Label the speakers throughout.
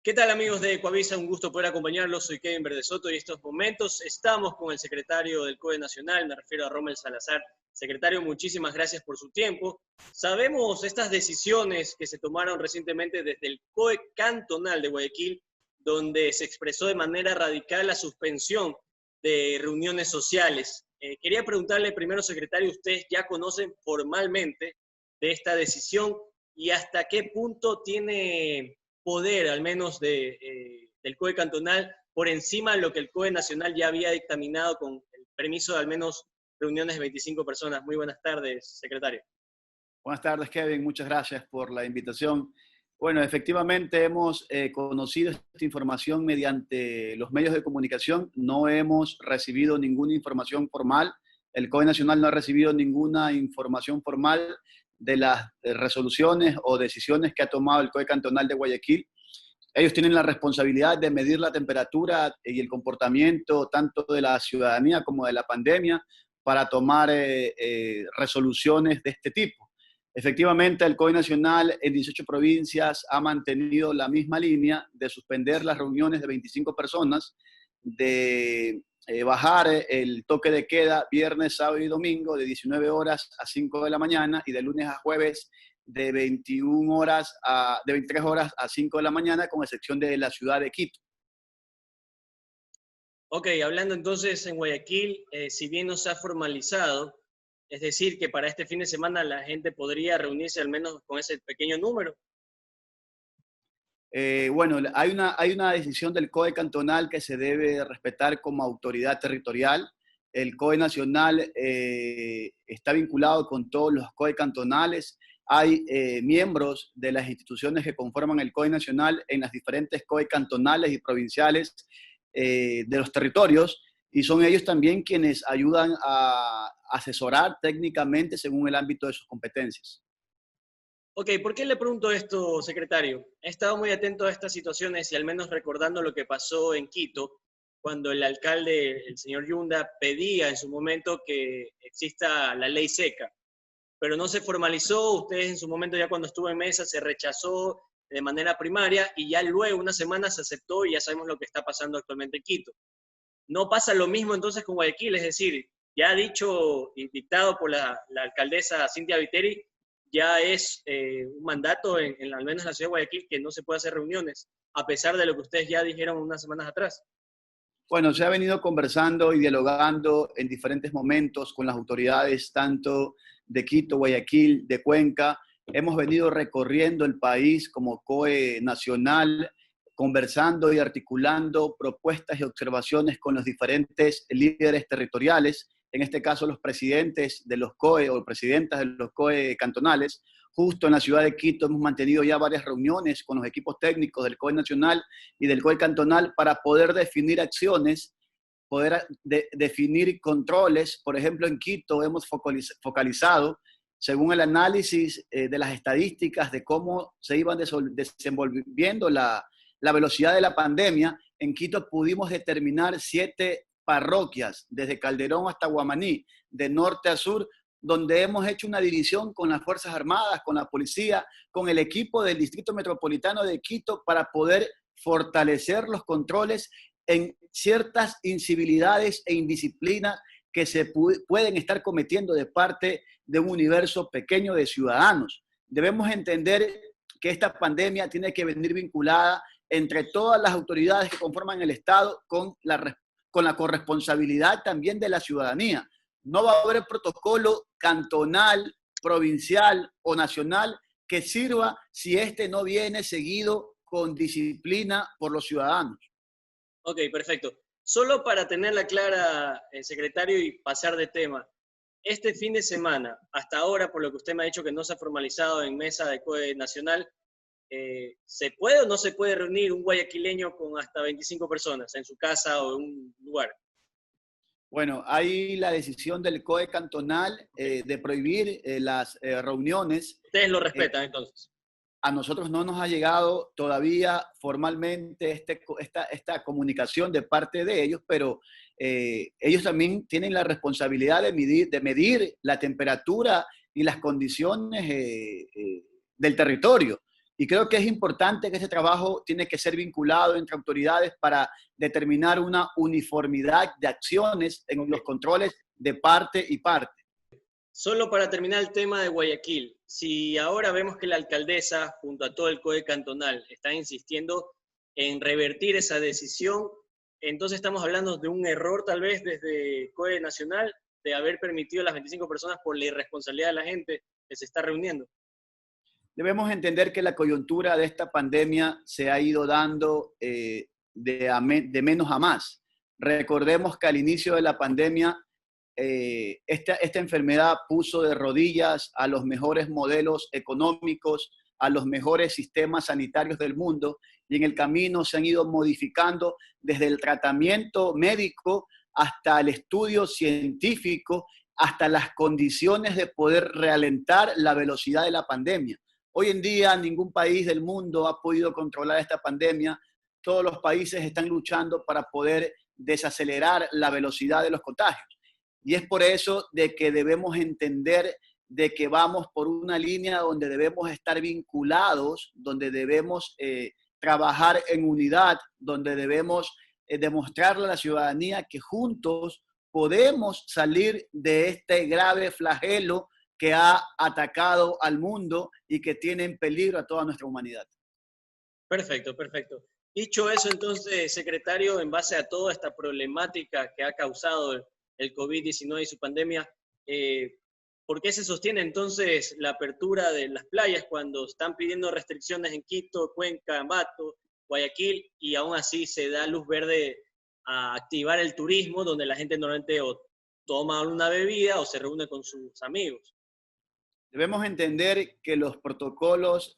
Speaker 1: ¿Qué tal, amigos de Ecuavisa? Un gusto poder acompañarlos. Soy Kevin Verdesoto y en estos momentos estamos con el secretario del COE Nacional, me refiero a Rommel Salazar. Secretario, muchísimas gracias por su tiempo. Sabemos estas decisiones que se tomaron recientemente desde el COE cantonal de Guayaquil, donde se expresó de manera radical la suspensión de reuniones sociales. Quería preguntarle primero, secretario, ¿ustedes ya conocen formalmente de esta decisión y hasta qué punto tiene poder, al menos del COE cantonal, por encima de lo que el COE nacional ya había dictaminado con el permiso de al menos reuniones de 25 personas? Muy buenas tardes, secretario.
Speaker 2: Buenas tardes, Kevin. Muchas gracias por la invitación. Bueno, efectivamente hemos conocido esta información mediante los medios de comunicación. No hemos recibido ninguna información formal. El COE Nacional no ha recibido ninguna información formal de las resoluciones o decisiones que ha tomado el COE Cantonal de Guayaquil. Ellos tienen la responsabilidad de medir la temperatura y el comportamiento tanto de la ciudadanía como de la pandemia para tomar resoluciones de este tipo. Efectivamente, el COE Nacional en 18 provincias ha mantenido la misma línea de suspender las reuniones de 25 personas, de bajar el toque de queda viernes, sábado y domingo de 19 horas a 5 de la mañana y de lunes a jueves de 23 horas a 5 de la mañana, con excepción de la ciudad de Quito.
Speaker 1: Ok, hablando entonces en Guayaquil, si bien no se ha formalizado, es decir, que para este fin de semana la gente podría reunirse al menos con ese pequeño número.
Speaker 2: Bueno, hay una decisión del COE cantonal que se debe respetar como autoridad territorial. El COE nacional está vinculado con todos los COE cantonales. Hay miembros de las instituciones que conforman el COE nacional en las diferentes COE cantonales y provinciales de los territorios, y son ellos también quienes ayudan a asesorar técnicamente según el ámbito de sus competencias.
Speaker 1: Ok, ¿por qué le pregunto esto, secretario? He estado muy atento a estas situaciones y al menos recordando lo que pasó en Quito, cuando el alcalde, el señor Yunda, pedía en su momento que exista la ley seca, pero no se formalizó. Ustedes en su momento, ya cuando estuvo en mesa, se rechazó de manera primaria y ya luego, una semana, se aceptó y ya sabemos lo que está pasando actualmente en Quito. No pasa lo mismo entonces con Guayaquil, es decir, ya dicho y dictado por la alcaldesa Cintia Viteri, ya es un mandato al menos en la ciudad de Guayaquil que no se puede hacer reuniones, a pesar de lo que ustedes ya dijeron unas semanas atrás.
Speaker 2: Bueno, se ha venido conversando y dialogando en diferentes momentos con las autoridades tanto de Quito, Guayaquil, de Cuenca. Hemos venido recorriendo el país como COE nacional, conversando y articulando propuestas y observaciones con los diferentes líderes territoriales, en este caso los presidentes de los COE o presidentas de los COE cantonales. Justo en la ciudad de Quito hemos mantenido ya varias reuniones con los equipos técnicos del COE nacional y del COE cantonal para poder definir acciones, poder definir controles. Por ejemplo, en Quito hemos focalizado, según el análisis de las estadísticas de cómo se iban desenvolviendo la velocidad de la pandemia. En Quito pudimos determinar 7 parroquias, desde Calderón hasta Guamaní, de norte a sur, donde hemos hecho una división con las Fuerzas Armadas, con la policía, con el equipo del Distrito Metropolitano de Quito para poder fortalecer los controles en ciertas incivilidades e indisciplinas que se pueden estar cometiendo de parte de un universo pequeño de ciudadanos. Debemos entender que esta pandemia tiene que venir vinculada entre todas las autoridades que conforman el Estado con la corresponsabilidad también de la ciudadanía. No va a haber protocolo cantonal, provincial o nacional que sirva si este no viene seguido con disciplina por los ciudadanos.
Speaker 1: Ok, perfecto. Solo para tenerla clara, secretario, y pasar de tema. Este fin de semana, hasta ahora, por lo que usted me ha dicho que no se ha formalizado en mesa de COE nacional, ¿se puede o no se puede reunir un guayaquileño con hasta 25 personas en su casa o en un lugar?
Speaker 2: Bueno, hay la decisión del COE cantonal de prohibir las reuniones.
Speaker 1: Ustedes lo respetan entonces.
Speaker 2: A nosotros no nos ha llegado todavía formalmente esta comunicación de parte de ellos, pero ellos también tienen la responsabilidad de medir la temperatura y las condiciones del territorio. Y creo que es importante que ese trabajo tiene que ser vinculado entre autoridades para determinar una uniformidad de acciones en los controles de parte y parte.
Speaker 1: Solo para terminar el tema de Guayaquil, si ahora vemos que la alcaldesa, junto a todo el COE cantonal, está insistiendo en revertir esa decisión, entonces estamos hablando de un error tal vez desde COE nacional de haber permitido a las 25 personas por la irresponsabilidad de la gente que se está reuniendo.
Speaker 2: Debemos entender que la coyuntura de esta pandemia se ha ido dando de menos a más. Recordemos que al inicio de la pandemia, esta enfermedad puso de rodillas a los mejores modelos económicos, a los mejores sistemas sanitarios del mundo, y en el camino se han ido modificando desde el tratamiento médico hasta el estudio científico, hasta las condiciones de poder realentar la velocidad de la pandemia. Hoy en día ningún país del mundo ha podido controlar esta pandemia. Todos los países están luchando para poder desacelerar la velocidad de los contagios. Y es por eso de que debemos entender de que vamos por una línea donde debemos estar vinculados, donde debemos trabajar en unidad, donde debemos demostrarle a la ciudadanía que juntos podemos salir de este grave flagelo que ha atacado al mundo y que tiene en peligro a toda nuestra humanidad.
Speaker 1: Perfecto, perfecto. Dicho eso, entonces, secretario, en base a toda esta problemática que ha causado el COVID-19 y su pandemia, ¿por qué se sostiene entonces la apertura de las playas cuando están pidiendo restricciones en Quito, Cuenca, Ambato, Guayaquil, y aún así se da luz verde a activar el turismo, donde la gente normalmente o toma una bebida o se reúne con sus amigos?
Speaker 2: Debemos entender que los protocolos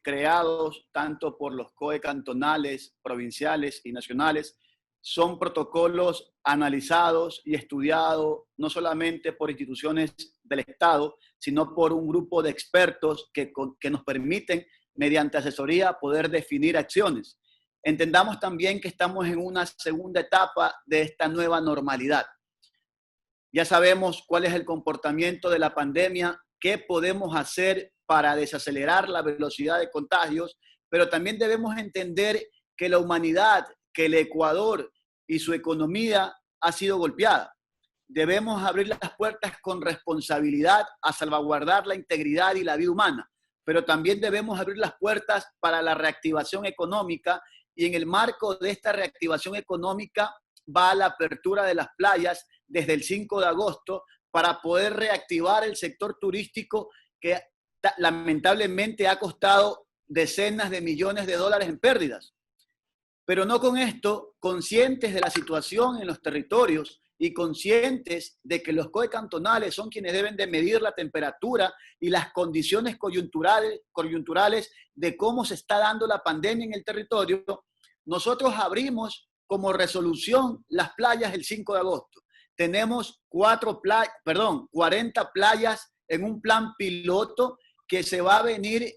Speaker 2: creados tanto por los COE cantonales, provinciales y nacionales son protocolos analizados y estudiados no solamente por instituciones del Estado, sino por un grupo de expertos que nos permiten, mediante asesoría, poder definir acciones. Entendamos también que estamos en una segunda etapa de esta nueva normalidad. Ya sabemos cuál es el comportamiento de la pandemia, qué podemos hacer para desacelerar la velocidad de contagios, pero también debemos entender que la humanidad, que el Ecuador y su economía ha sido golpeada. Debemos abrir las puertas con responsabilidad a salvaguardar la integridad y la vida humana, pero también debemos abrir las puertas para la reactivación económica, y en el marco de esta reactivación económica va la apertura de las playas desde el 5 de agosto para poder reactivar el sector turístico que lamentablemente ha costado decenas de millones de dólares en pérdidas. Pero no con esto, conscientes de la situación en los territorios y conscientes de que los COE cantonales son quienes deben de medir la temperatura y las condiciones coyunturales de cómo se está dando la pandemia en el territorio, nosotros abrimos como resolución las playas el 5 de agosto. Tenemos 40 playas en un plan piloto que se va a venir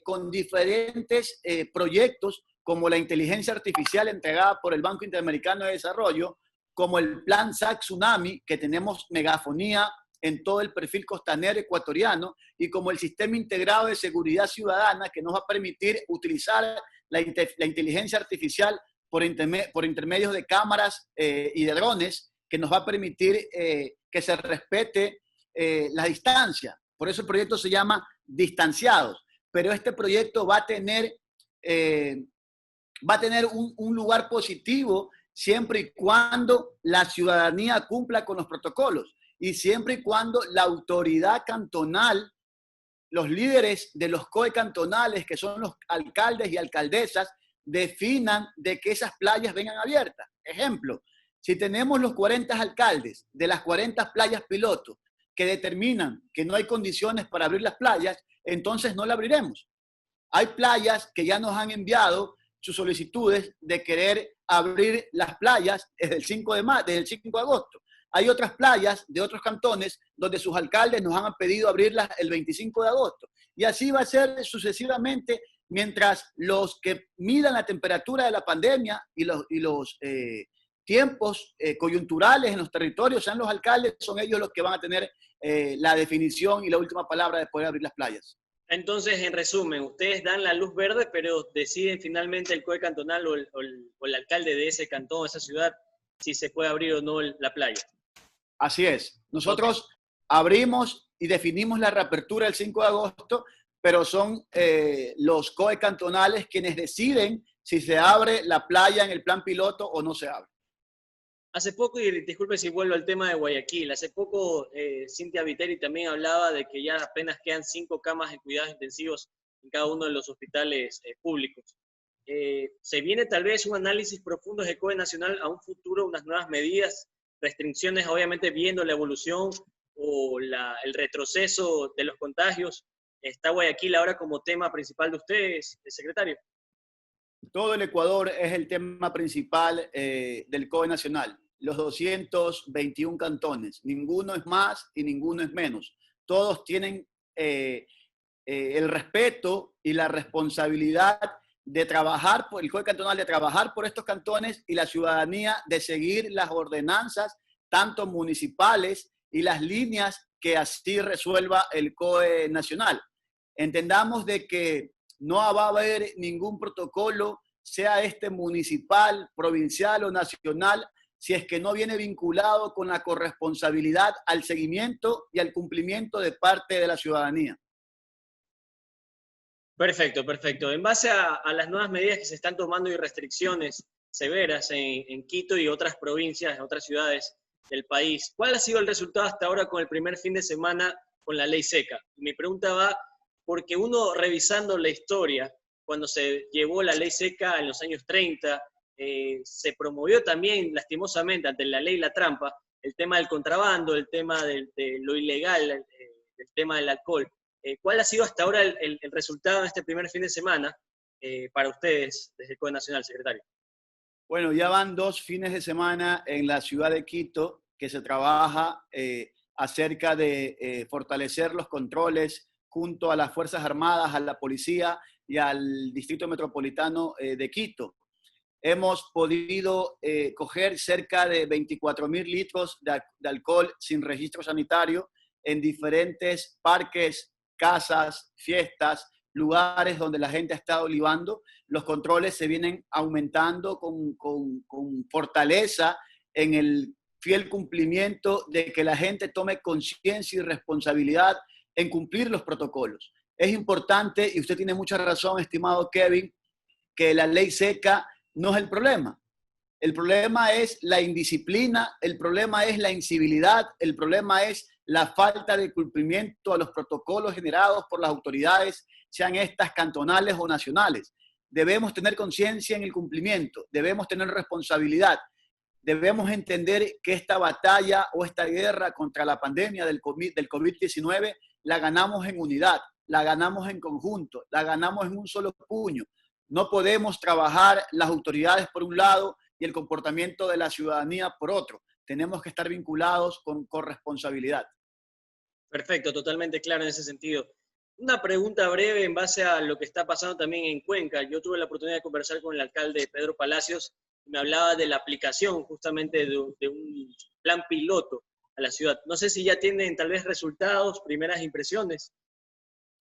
Speaker 2: con diferentes proyectos, como la inteligencia artificial entregada por el Banco Interamericano de Desarrollo, como el plan SAC Tsunami, que tenemos megafonía en todo el perfil costanero ecuatoriano, y como el sistema integrado de seguridad ciudadana, que nos va a permitir utilizar la inteligencia artificial por intermedio de cámaras y de drones, que nos va a permitir que se respete la distancia. Por eso el proyecto se llama Distanciados. Pero este proyecto va a tener un lugar positivo siempre y cuando la ciudadanía cumpla con los protocolos y siempre y cuando la autoridad cantonal, los líderes de los COE cantonales, que son los alcaldes y alcaldesas, definan de que esas playas vengan abiertas. Ejemplo, si tenemos los 40 alcaldes de las 40 playas piloto que determinan que no hay condiciones para abrir las playas, entonces no la abriremos. Hay playas que ya nos han enviado sus solicitudes de querer abrir las playas desde el 5 de agosto. Hay otras playas de otros cantones donde sus alcaldes nos han pedido abrirlas el 25 de agosto. Y así va a ser sucesivamente mientras los que midan la temperatura de la pandemia y los tiempos coyunturales en los territorios sean los alcaldes, son ellos los que van a tener la definición y la última palabra de poder abrir las playas.
Speaker 1: Entonces, en resumen, ustedes dan la luz verde, pero deciden finalmente el COE cantonal o el alcalde de ese cantón, esa ciudad, si se puede abrir o no la playa.
Speaker 2: Así es.
Speaker 1: Ok.
Speaker 2: Nosotros abrimos y definimos la reapertura el 5 de agosto, pero son los COE cantonales quienes deciden si se abre la playa en el plan piloto o no se abre.
Speaker 1: Hace poco, y disculpe si vuelvo al tema de Guayaquil, hace poco Cintia Viteri también hablaba de que ya apenas quedan 5 camas de cuidados intensivos en cada uno de los hospitales públicos. ¿Se viene tal vez un análisis profundo de COE Nacional a un futuro, unas nuevas medidas, restricciones, obviamente viendo la evolución o el retroceso de los contagios? ¿Está Guayaquil ahora como tema principal de ustedes, secretario?
Speaker 2: Todo el Ecuador es el tema principal del COE nacional. Los 221 cantones. Ninguno es más y ninguno es menos. Todos tienen el respeto y la responsabilidad de trabajar por el COE cantonal, de trabajar por estos cantones y la ciudadanía de seguir las ordenanzas, tanto municipales y las líneas que así resuelva el COE nacional. Entendamos de que no va a haber ningún protocolo, sea este municipal, provincial o nacional, si es que no viene vinculado con la corresponsabilidad al seguimiento y al cumplimiento de parte de la ciudadanía.
Speaker 1: Perfecto, perfecto. En base a las nuevas medidas que se están tomando y restricciones severas en Quito y otras provincias, en otras ciudades del país, ¿cuál ha sido el resultado hasta ahora con el primer fin de semana con la ley seca? Mi pregunta va porque uno revisando la historia, cuando se llevó la ley seca en los años 30, se promovió también lastimosamente ante la ley la trampa el tema del contrabando, el tema de lo ilegal, el tema del alcohol. ¿Cuál ha sido hasta ahora el resultado de este primer fin de semana para ustedes desde el COE Nacional, secretario?
Speaker 2: Bueno, ya van 2 fines de semana en la ciudad de Quito que se trabaja acerca de fortalecer los controles junto a las Fuerzas Armadas, a la policía y al Distrito Metropolitano de Quito. Hemos podido coger cerca de 24.000 litros de alcohol sin registro sanitario en diferentes parques, casas, fiestas, lugares donde la gente ha estado libando. Los controles se vienen aumentando con fortaleza en el fiel cumplimiento de que la gente tome conciencia y responsabilidad en cumplir los protocolos. Es importante, y usted tiene mucha razón, estimado Kevin, que la ley seca no es el problema. El problema es la indisciplina, el problema es la incivilidad, el problema es la falta de cumplimiento a los protocolos generados por las autoridades, sean estas cantonales o nacionales. Debemos tener conciencia en el cumplimiento, debemos tener responsabilidad, debemos entender que esta batalla o esta guerra contra la pandemia del COVID-19 la ganamos en unidad, la ganamos en conjunto, la ganamos en un solo puño. No podemos trabajar las autoridades por un lado y el comportamiento de la ciudadanía por otro. Tenemos que estar vinculados con corresponsabilidad.
Speaker 1: Perfecto, totalmente claro en ese sentido. Una pregunta breve en base a lo que está pasando también en Cuenca. Yo tuve la oportunidad de conversar con el alcalde Pedro Palacios y me hablaba de la aplicación justamente de un plan piloto a la ciudad. No sé si ya tienen tal vez resultados, primeras impresiones.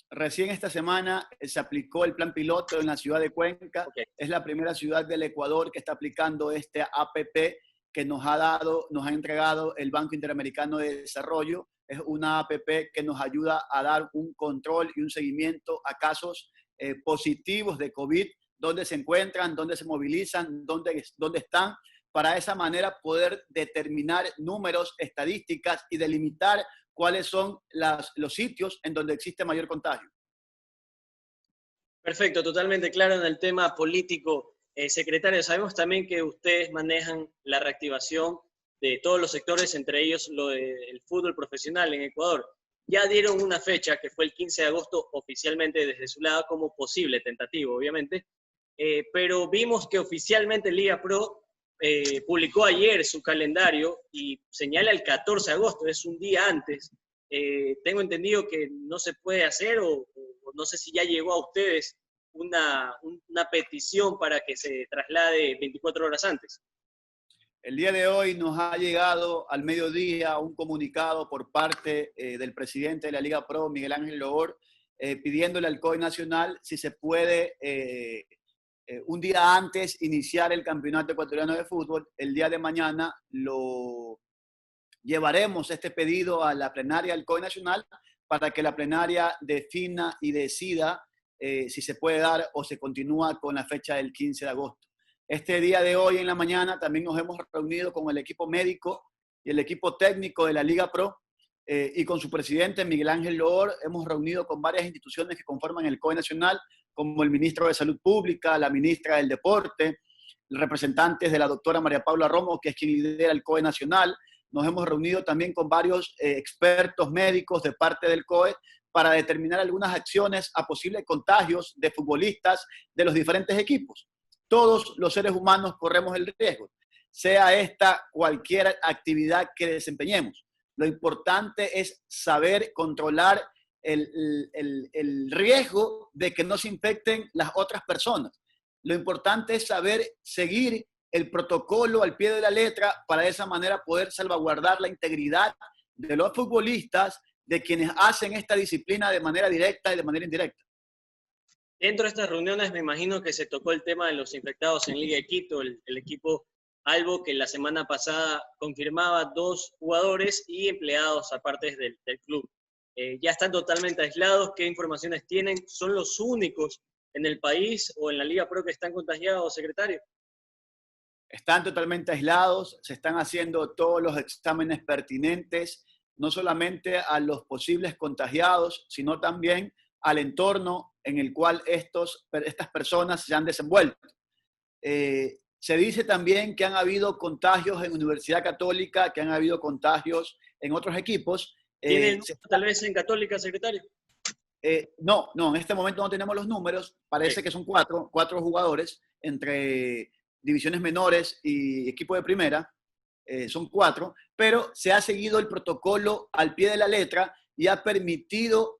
Speaker 2: Recién esta semana se aplicó el plan piloto en la ciudad de Cuenca.
Speaker 1: Okay.
Speaker 2: Es la primera ciudad del Ecuador que está aplicando este APP que nos ha entregado el Banco Interamericano de Desarrollo. Es una APP que nos ayuda a dar un control y un seguimiento a casos positivos de COVID, dónde se encuentran, dónde se movilizan, dónde están, para de esa manera poder determinar números, estadísticas y delimitar cuáles son los sitios en donde existe mayor contagio.
Speaker 1: Perfecto, totalmente claro en el tema político. Secretario, sabemos también que ustedes manejan la reactivación de todos los sectores, entre ellos lo del fútbol profesional en Ecuador. Ya dieron una fecha, que fue el 15 de agosto, oficialmente desde su lado como posible, tentativo, obviamente, pero vimos que oficialmente Liga Pro publicó ayer su calendario y señala el 14 de agosto, es un día antes. Tengo entendido que no se puede hacer o no sé si ya llegó a ustedes una petición para que se traslade 24 horas antes.
Speaker 2: El día de hoy nos ha llegado al mediodía un comunicado por parte del presidente de la Liga Pro, Miguel Ángel Loor, pidiéndole al COE Nacional si se puede un día antes iniciar el Campeonato Ecuatoriano de Fútbol. El día de mañana lo llevaremos este pedido a la plenaria del COE Nacional para que la plenaria defina y decida si se puede dar o se continúa con la fecha del 15 de agosto. Este día de hoy en la mañana también nos hemos reunido con el equipo médico y el equipo técnico de la Liga Pro y con su presidente Miguel Ángel Loor. Hemos reunido con varias instituciones que conforman el COE Nacional, como el ministro de Salud Pública, la ministra del Deporte, representantes de la doctora María Paula Romo, que es quien lidera el COE Nacional. Nos hemos reunido también con varios expertos médicos de parte del COE para determinar algunas acciones a posibles contagios de futbolistas de los diferentes equipos. Todos los seres humanos corremos el riesgo, sea esta cualquier actividad que desempeñemos. Lo importante es saber controlar el riesgo de que no se infecten las otras personas. Lo importante es saber seguir el protocolo al pie de la letra para de esa manera poder salvaguardar la integridad de los futbolistas, de quienes hacen esta disciplina de manera directa y de manera indirecta.
Speaker 1: Dentro de estas reuniones me imagino que se tocó el tema de los infectados en Liga de Quito, el equipo Albo, que la semana pasada confirmaba 2 jugadores y empleados aparte del club. Ya están totalmente aislados. ¿Qué informaciones tienen? ¿Son los únicos en el país o en la Liga Pro que están contagiados, secretario?
Speaker 2: Están totalmente aislados, se están haciendo todos los exámenes pertinentes, no solamente a los posibles contagiados, sino también al entorno en el cual estas personas se han desenvuelto. Se dice también que han habido contagios en Universidad Católica, que han habido contagios en otros equipos.
Speaker 1: ¿Tienen tal vez en Católica, secretario?
Speaker 2: No, en este momento no tenemos los números. Parece que son cuatro jugadores entre divisiones menores y equipo de primera. Son 4, pero se ha seguido el protocolo al pie de la letra y ha permitido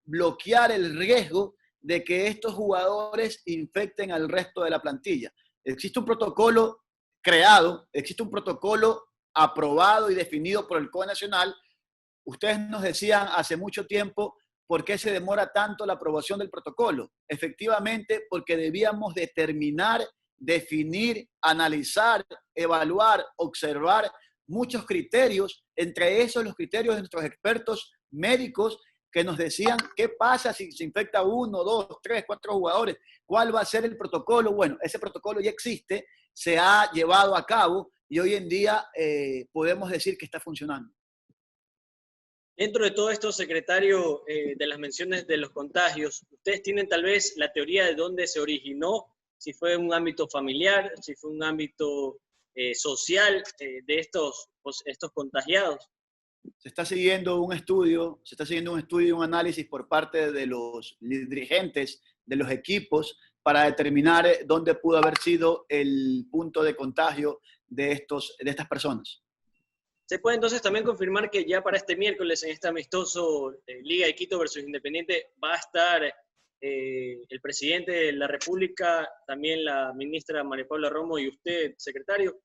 Speaker 2: bloquear el riesgo de que estos jugadores infecten al resto de la plantilla. Existe un protocolo creado, existe un protocolo aprobado y definido por el COE Nacional. Ustedes nos decían hace mucho tiempo por qué se demora tanto la aprobación del protocolo. Efectivamente, porque debíamos determinar, definir, analizar, evaluar, observar muchos criterios, entre esos los criterios de nuestros expertos médicos que nos decían qué pasa si se infecta 1, 2, 3, 4 jugadores, cuál va a ser el protocolo. Bueno, ese protocolo ya existe, se ha llevado a cabo y hoy en día podemos decir que está funcionando.
Speaker 1: Dentro de todo esto, secretario, de las menciones de los contagios, ¿ustedes tienen tal vez la teoría de dónde se originó? Si fue un ámbito familiar, si fue un ámbito social de estos contagiados.
Speaker 2: Se está siguiendo un estudio, y un análisis por parte de los dirigentes de los equipos para determinar dónde pudo haber sido el punto de contagio de estas personas.
Speaker 1: ¿Se puede entonces también confirmar que ya para este miércoles en este amistoso Liga de Quito versus Independiente va a estar el presidente de la República, también la ministra María Paula Romo y usted, secretario?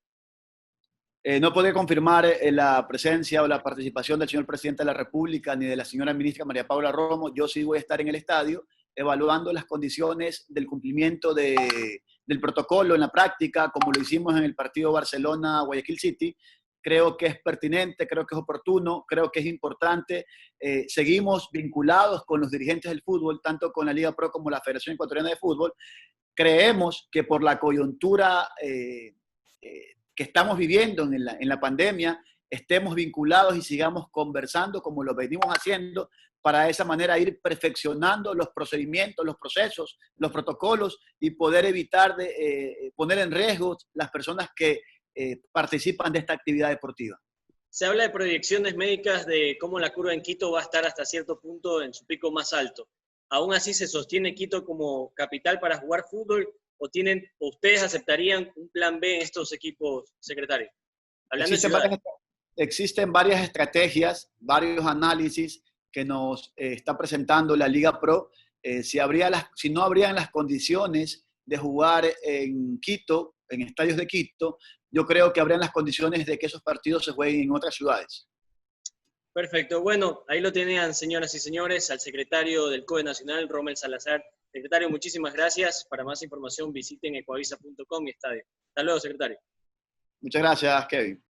Speaker 2: No puedo confirmar la presencia o la participación del señor presidente de la República ni de la señora ministra María Paula Romo. Yo sí voy a estar en el estadio evaluando las condiciones del cumplimiento del protocolo en la práctica, como lo hicimos en el partido Barcelona-Guayaquil City. Creo que es pertinente, creo que es oportuno, creo que es importante. Seguimos vinculados con los dirigentes del fútbol, tanto con la Liga Pro como la Federación Ecuatoriana de Fútbol. Creemos que por la coyuntura que estamos viviendo en la pandemia, estemos vinculados y sigamos conversando como lo venimos haciendo para de esa manera ir perfeccionando los procedimientos, los procesos, los protocolos y poder evitar poner en riesgo las personas que participan de esta actividad deportiva.
Speaker 1: Se habla de proyecciones médicas de cómo la curva en Quito va a estar hasta cierto punto en su pico más alto. ¿Aún así se sostiene Quito como capital para jugar fútbol o ustedes aceptarían un plan B en estos equipos, secretario?
Speaker 2: Existen varias estrategias, varios análisis que nos está presentando la Liga Pro. Si no habrían las condiciones de jugar en Quito, en estadios de Quito, yo creo que habrían las condiciones de que esos partidos se jueguen en otras ciudades.
Speaker 1: Perfecto. Bueno, ahí lo tenían, señoras y señores, al secretario del COE Nacional, Rommel Salazar. Secretario, muchísimas gracias. Para más información visiten ecuavisa.com y estadio. Hasta luego, secretario.
Speaker 2: Muchas gracias, Kevin.